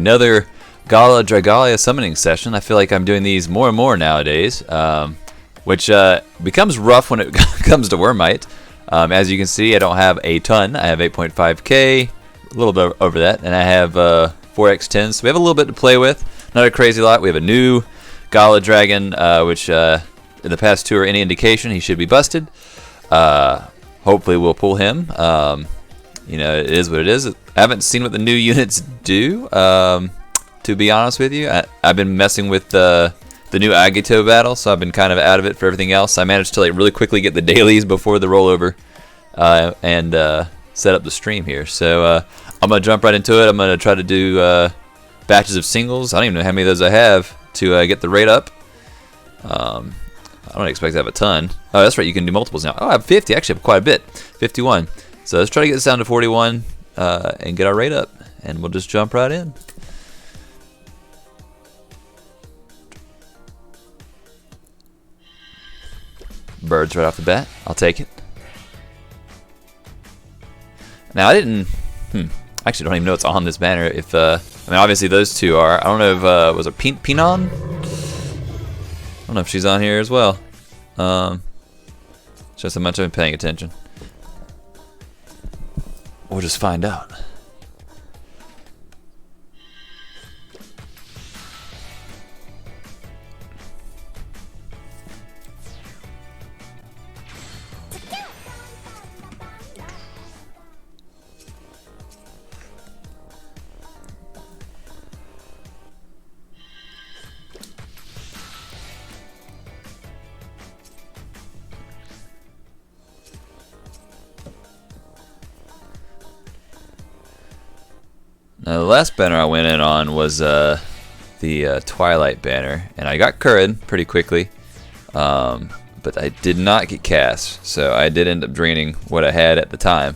Another Gala Dragalia summoning session. I feel like I'm doing these more and more nowadays, which becomes rough when it comes to Wormite. As you can see, I don't have a ton. I have 8.5k, a little bit over that, and I have 4x10s, so we have a little bit to play with. Not a crazy lot. We have a new Gala Dragon, which in the past two are any indication, he should be busted. Hopefully we'll pull him. You know, it is what it is. I haven't seen what the new units do, to be honest with you. I've been messing with the new Agito battle, so I've been kind of out of it for everything else. I managed to like really quickly get the dailies before the rollover and set up the stream here. So I'm going to jump right into it. I'm going to try to do batches of singles. I don't even know how many of those I have to get the rate up. I don't expect to have a ton. Oh, that's right, you can do multiples now. Oh, I have 50. Actually, I have quite a bit. 51. So let's try to get this down to 41 and get our rate up. And we'll just jump right in. Birds right off the bat. I'll take it. Now, I didn't... I actually don't even know what's on this banner. If I mean, obviously those two are. I don't know if... was it Pinon? I don't know if she's on here as well. Just how much I've been paying attention. We'll just find out. Now, the last banner I went in on was the Twilight banner, and I got Curran pretty quickly, but I did not get cast, so I did end up draining what I had at the time.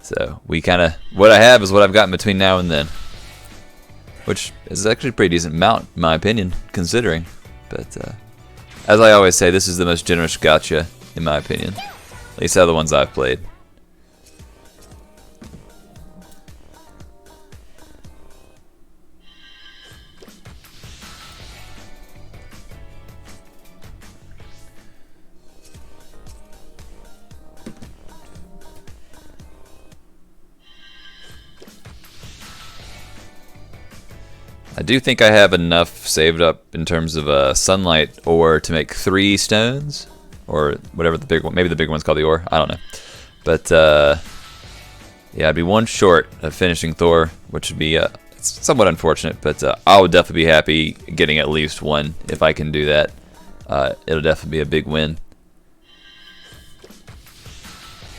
So we kind of, what I have is what I've gotten between now and then, which is actually a pretty decent amount in my opinion, considering. But as I always say, this is the most generous gacha in my opinion, at least out of the ones I've played. I do think I have enough saved up in terms of sunlight ore to make 3 stones, or whatever the big one. Maybe the big one's called the ore. I don't know. But yeah, I'd be one short of finishing Thor, which would be somewhat unfortunate. But I would definitely be happy getting at least one if I can do that. It'll definitely be a big win,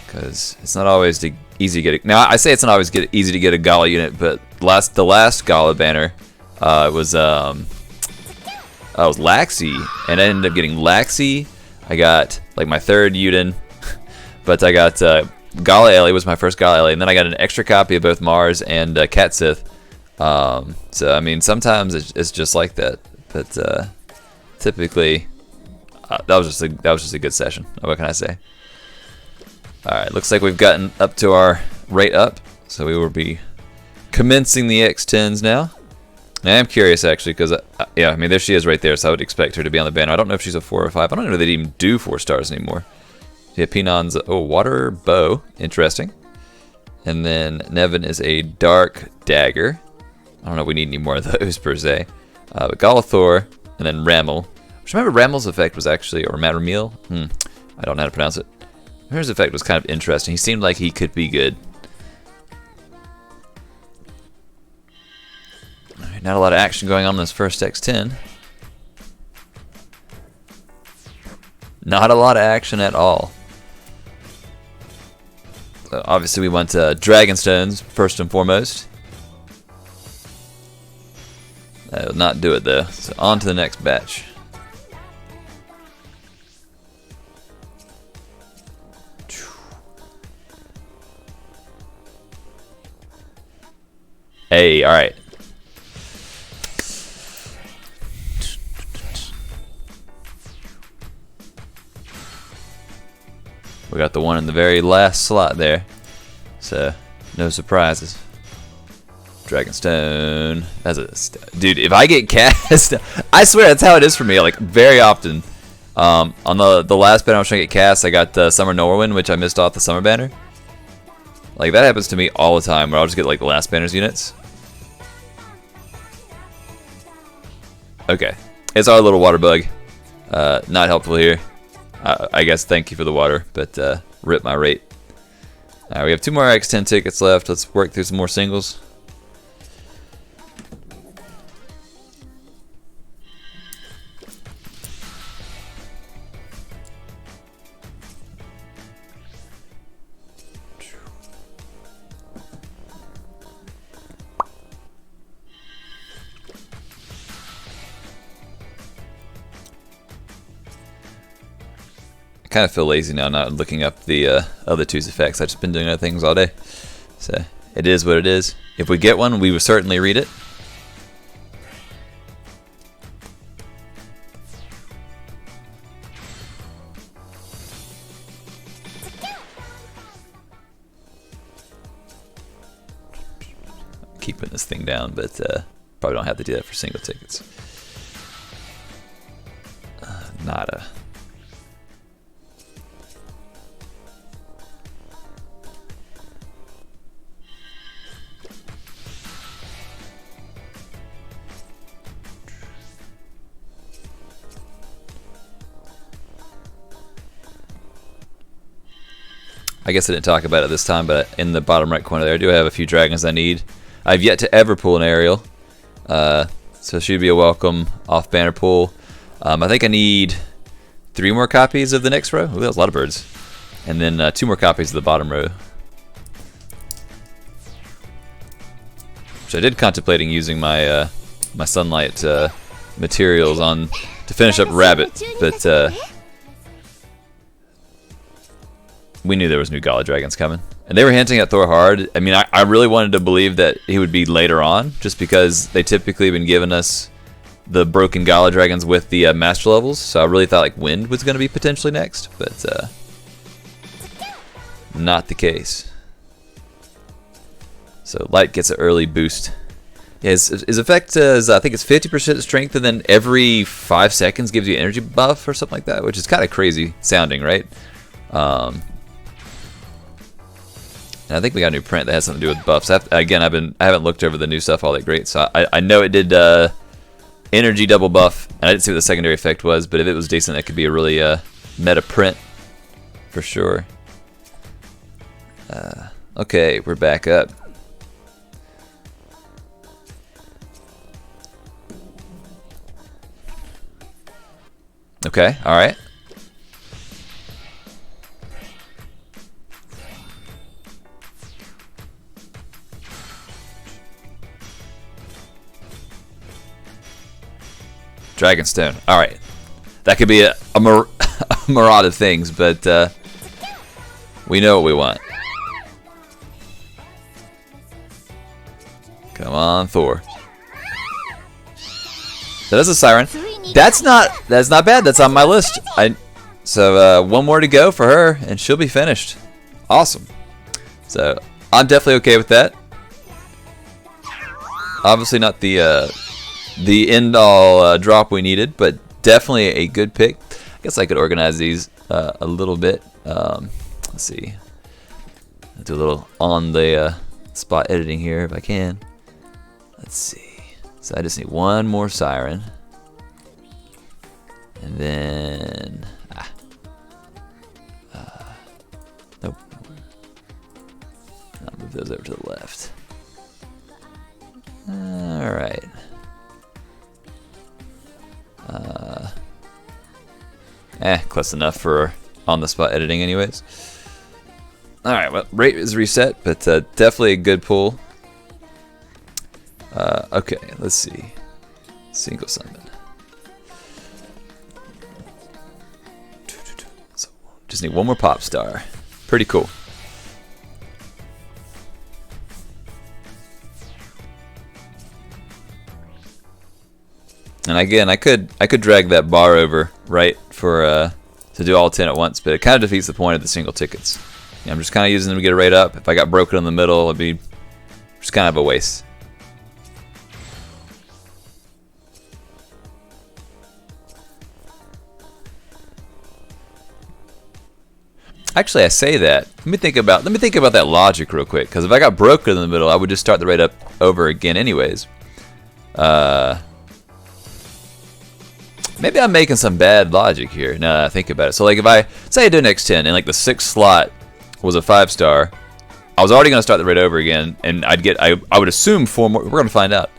because it's not always easy to get it. Now I say it's not always easy to get a Gala unit, but the last Gala banner. It was Laxi, and I ended up getting Laxi. I got like my 3rd Yuden, but I got Gala Ellie was my first Gala Ellie, and then I got an extra copy of both Mars and Katsith. So I mean, sometimes it's just like that, but typically that was just a good session. What can I say? All right, looks like we've gotten up to our rate up, so we will be commencing the X10s now. I am curious actually, because yeah, I mean there she is right there, so I would expect her to be on the banner. I don't know if she's a 4 or 5. I don't know if they even do 4 stars anymore. Yeah, Pinon's water bow, interesting. And then Nevin is a dark dagger. I don't know if we need any more of those per se. But Galathor, and then Ramel. Which remember Ramel's effect was actually, or Matramil? I don't know how to pronounce it. His effect was kind of interesting. He seemed like he could be good. Not a lot of action going on in this first X10. Not a lot of action at all. So obviously we want Dragonstones first and foremost. That will not do it though. So on to the next batch. Hey, alright. We got the one in the very last slot there, so no surprises. Dragonstone. That's a dude. If I get cast, I swear that's how it is for me. Like very often. On the last banner I was trying to get cast, I got Summer Norwind, which I missed off the Summer banner. Like that happens to me all the time, where I'll just get like the last banner's units. Okay, it's our little water bug. Not helpful here. I guess thank you for the water, but rip my rate. Alright, we have 2 more X10 tickets left. Let's work through some more singles. I kind of feel lazy now not looking up the other 2's effects. I've just been doing other things all day. So it is what it is. If we get one, we will certainly read it. Keeping this thing down, but probably don't have to do that for single tickets. Nada. I guess I didn't talk about it this time, but in the bottom right corner there, I do have a few dragons I need. I've yet to ever pull an aerial, so should be a welcome off banner pull. I think I need 3 more copies of the next row. Ooh, that was a lot of birds. And then 2 more copies of the bottom row. Which I did contemplating using my my sunlight materials on to finish up Rabbit, but we knew there was new Gala Dragons coming. And they were hinting at Thor hard. I mean, I really wanted to believe that he would be later on, just because they typically have been giving us the broken Gala Dragons with the master levels. So I really thought like Wind was going to be potentially next, but not the case. So Light gets an early boost. Yeah, his effect is, I think it's 50% strength, and then every 5 seconds gives you an energy buff or something like that, which is kind of crazy sounding, right? And I think we got a new print that has something to do with buffs. Again, I haven't looked over the new stuff all that great, so I know it did energy double buff, and I didn't see what the secondary effect was, but if it was decent, that could be a really meta print for sure. Okay, we're back up. Okay, all right. Dragonstone. All right, that could be a myriad of things, but we know what we want. Come on, Thor. So that's a siren. That's not bad. That's on my list. So 1 more to go for her, and she'll be finished. Awesome. So I'm definitely okay with that. Obviously not the end-all drop we needed, but definitely a good pick. I guess I could organize these a little bit. Let's see. I'll do a little on the spot editing here if I can. Let's see. So I just need 1 more siren. And then... nope. I'll move those over to the left. Alright. Close enough for on-the-spot editing anyways. Alright, well, rate is reset, but definitely a good pull. Okay, let's see. Single summon. So, just need 1 more pop star. Pretty cool. And again, I could drag that bar over, right, for to do all 10 at once, but it kind of defeats the point of the single tickets. I'm just kind of using them to get a rate up. If I got broken in the middle, it'd be just kind of a waste. Actually, I say that. Let me think about that logic real quick. Because if I got broken in the middle, I would just start the raid up over again, anyways. Maybe I'm making some bad logic here. Now that I think about it. So, like, if I say I do an X10 and like the 6th slot was a 5-star, I was already going to start the raid over again, and I would assume 4 more. We're going to find out.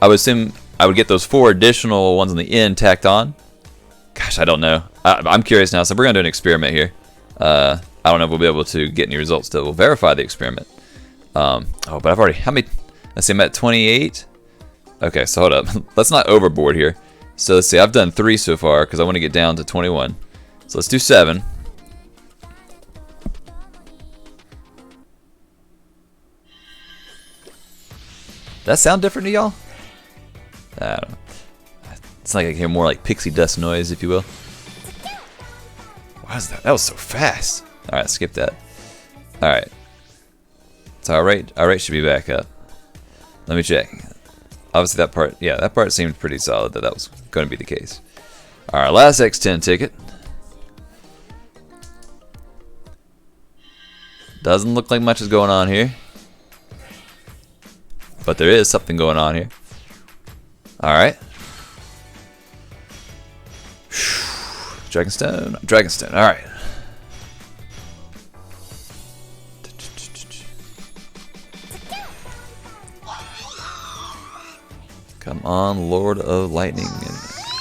I would assume I would get those 4 additional ones on the end tacked on. Gosh, I don't know. I'm curious now, so we're going to do an experiment here. I don't know if we'll be able to get any results that will verify the experiment. Oh, but I've already, how many, let's see, I'm at 28. Okay, so hold up. Let's not overboard here. So let's see, I've done 3 so far because I want to get down to 21. So let's do 7. Does that sound different to y'all? I don't know. It's like I can hear more like pixie dust noise, if you will. Why is that? That was so fast. All right, skip that. All right. So our rate should be back up. Let me check. Obviously that part, yeah, that part seemed pretty solid that was going to be the case. All right, last X10 ticket. Doesn't look like much is going on here, but there is something going on here. All right. Dragonstone, Dragonstone. All right. Come on, Lord of Lightning.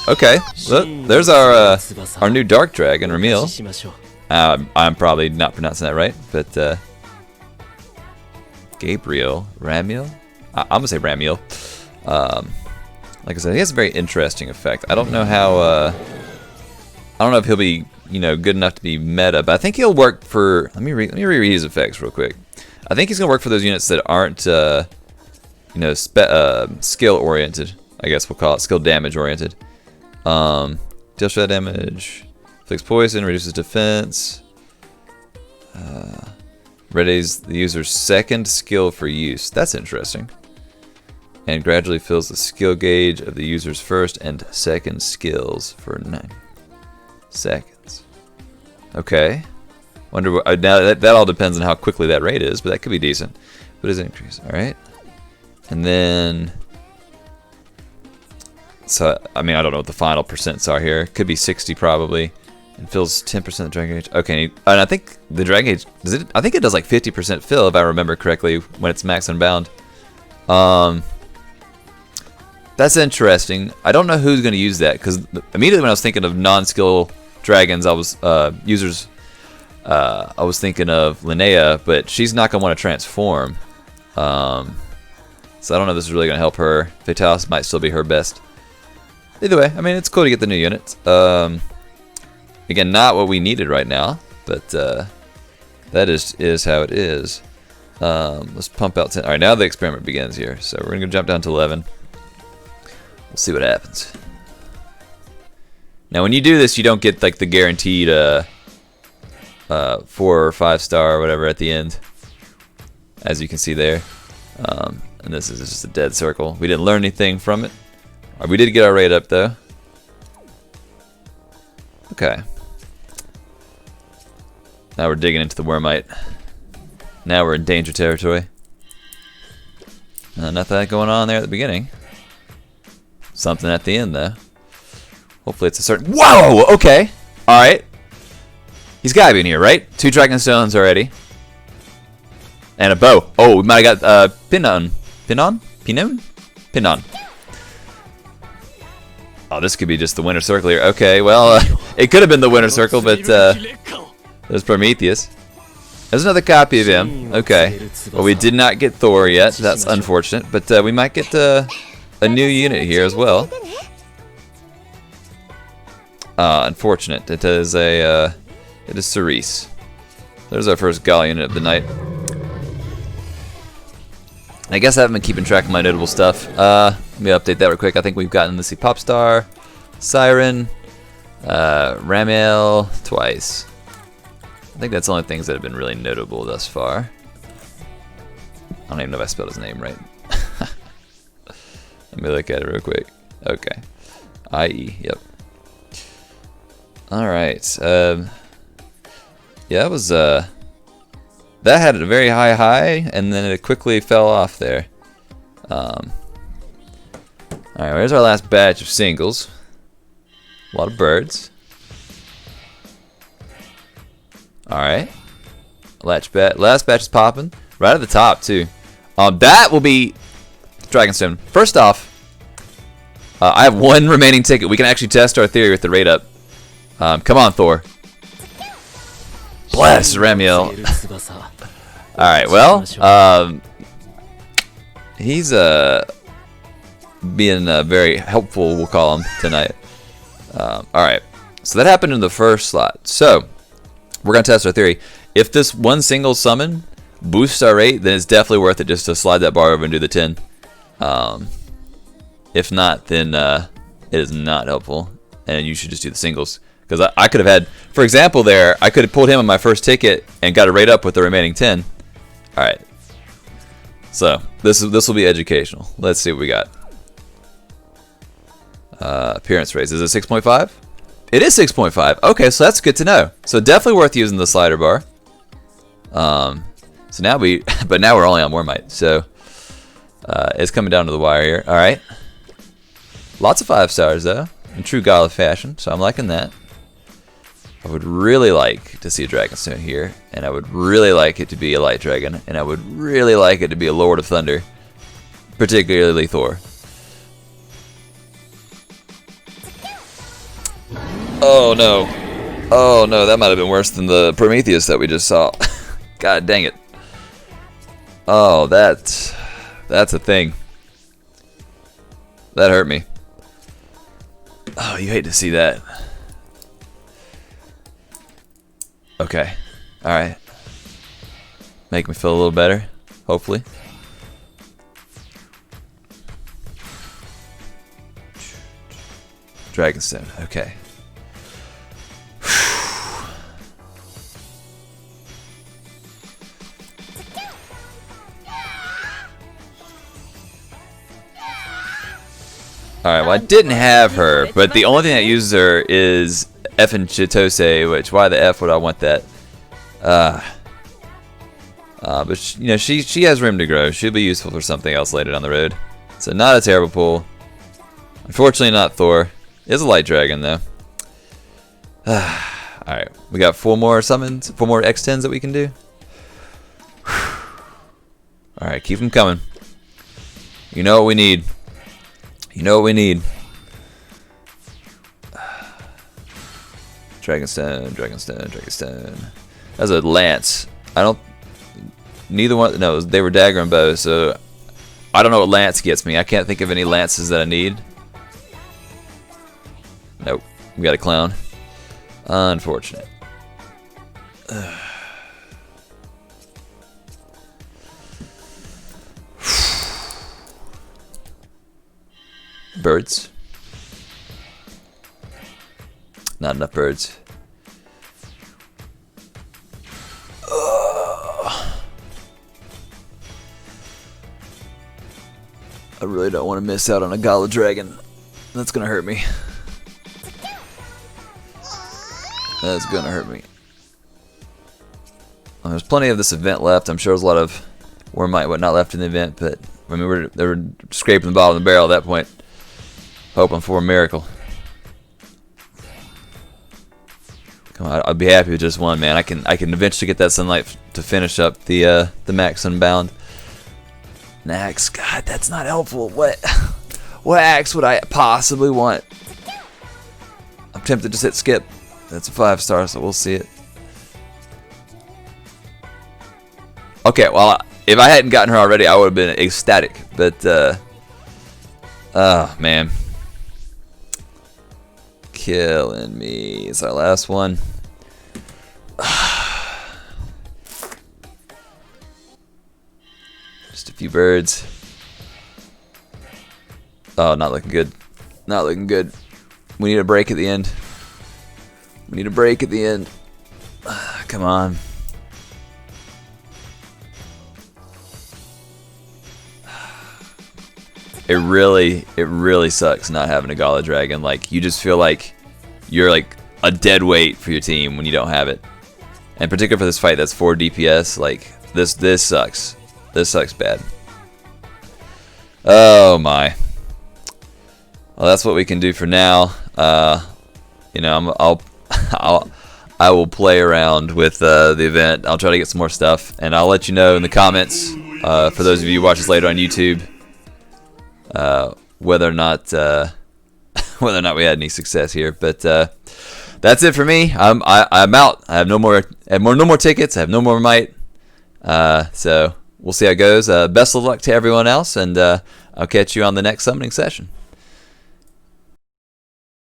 Okay, well, there's our new Dark Dragon, Ramil. I'm probably not pronouncing that right, but Gabriel, Ramiel. I'm gonna say Ramiel. Like I said, he has a very interesting effect. I don't know how. I don't know if he'll be, you know, good enough to be meta, but I think he'll work for. Let me reread his effects real quick. I think he's gonna work for those units that aren't, you know, skill oriented. I guess we'll call it skill damage oriented. Deal shot damage, inflicts poison, reduces defense, readies the user's 2nd skill for use. That's interesting. And gradually fills the skill gauge of the user's 1st and 2nd skills for 9 seconds. Okay. Wonder what, now that all depends on how quickly that rate is, but that could be decent. What is it increase? All right. And then, so I mean, I don't know what the final percents are here. Could be 60 probably. And fills 10% of the Dragon Gauge. Okay, and I think the Dragon Gauge does it. I think it does like 50% fill if I remember correctly when it's max unbound. That's interesting. I don't know who's going to use that because immediately when I was thinking of non-skill dragons, I was users. I was thinking of Linnea, but she's not going to want to transform. So I don't know if this is really going to help her. Fatalis might still be her best. Either way, I mean, it's cool to get the new units. Again, not what we needed right now, but that is how it is. Let's pump out 10. All right, now the experiment begins here. So we're going to jump down to 11. We'll see what happens. Now, when you do this, you don't get like the guaranteed 4 or 5 star or whatever at the end, as you can see there. And this is just a dead circle. We didn't learn anything from it. We did get our rate up though. Okay. Now we're digging into the Wormite. Now we're in danger territory. Nothing going on there at the beginning. Something at the end though. Hopefully it's a certain. Whoa! Okay. All right. He's gotta be in here, right? 2 Dragon Stones already. And a bow. Oh, we might have got Pinon. Pinon? Pinon? Pinon. Oh, this could be just the Winter Circle here. Okay, well, it could have been the Winter Circle, but there's Prometheus. There's another copy of him. Okay. Well, we did not get Thor yet. That's unfortunate, but we might get a new unit here as well. Unfortunate. It is Cerise. There's our first Gal unit of the night. I guess I haven't been keeping track of my notable stuff. Let me update that real quick. I think we've gotten, let's see, Popstar, Siren, Ramael twice. I think that's the only things that have been really notable thus far. I don't even know if I spelled his name right. Let me look at it real quick. Okay. IE, yep. Alright. Yeah, that was that had a very high, and then it quickly fell off there. All right, here's our last batch of singles. A lot of birds. All right, last batch is popping right at the top too. That will be Dragonstone. First off, I have one remaining ticket. We can actually test our theory with the rate up. Come on, Thor. Bless Ramiel. Alright, well, he's being very helpful, we'll call him, tonight. Alright, so that happened in the first slot. So, we're going to test our theory. If this one single summon boosts our rate, then it's definitely worth it just to slide that bar over and do the 10. If not, then it is not helpful, and you should just do the singles. Because I could have had, for example, there, I could have pulled him on my first ticket and got a rate up with the remaining 10. All right. So this will be educational. Let's see what we got. Appearance raise. Is it 6.5? It is 6.5. Okay, so that's good to know. So definitely worth using the slider bar. So now but now we're only on Warmite. So it's coming down to the wire here. All right. Lots of 5 stars though, in true Gala fashion. So I'm liking that. I would really like to see a Dragonstone here, and I would really like it to be a Light Dragon, and I would really like it to be a Lord of Thunder, particularly Thor. Oh no. Oh no, that might have been worse than the Prometheus that we just saw. God dang it. Oh, that's a thing. That hurt me. Oh, you hate to see that. Okay. Alright. Make me feel a little better, hopefully. Dragonstone, okay. Alright, well I didn't have her, but the only thing that uses her is F and Chitose, which why the F would I want that? But she has room to grow. She'll be useful for something else later down the road. So not a terrible pull. Unfortunately not Thor. Is a light dragon though. Alright, we got 4 more summons, 4 more X10s that we can do. Alright, keep them coming. You know what we need. You know what we need. Dragonstone, Dragonstone, Dragonstone. That's a lance. Neither one. No, they were dagger and bow. So I don't know what lance gets me. I can't think of any lances that I need. Nope. We got a clown. Unfortunate. Birds. Not enough birds. I really don't want to miss out on a Gala Dragon. That's gonna hurt me. That's gonna hurt me. Well, there's plenty of this event left. I'm sure there's a lot of Warmite whatnot left in the event, but I mean they were scraping the bottom of the barrel at that point, hoping for a miracle. Come on, I'd be happy with just one, man. I can eventually get that sunlight to finish up the max unbound. Nax, God, that's not helpful. What axe would I possibly want? I'm tempted to just hit skip. That's a 5-star, so we'll see it. Okay, well, if I hadn't gotten her already, I would have been ecstatic. But, oh man. Killing me. It's our last one. Just a few birds. Oh, not looking good. Not looking good. We need a break at the end. We need a break at the end. Come on. It really sucks not having a Gala Dragon. Like, you just feel like you're like a dead weight for your team when you don't have it. in particular for this fight that's 4 DPS. Like this sucks. This sucks bad. Oh my. Well, that's what we can do for now. You know, I will play around with the event. I'll try to get some more stuff, and I'll let you know in the comments for those of you who watch this later on YouTube whether or not we had any success here. But that's it for me. I'm out. I have no more tickets. I have no more might. So we'll see how it goes. Best of luck to everyone else, and I'll catch you on the next summoning session.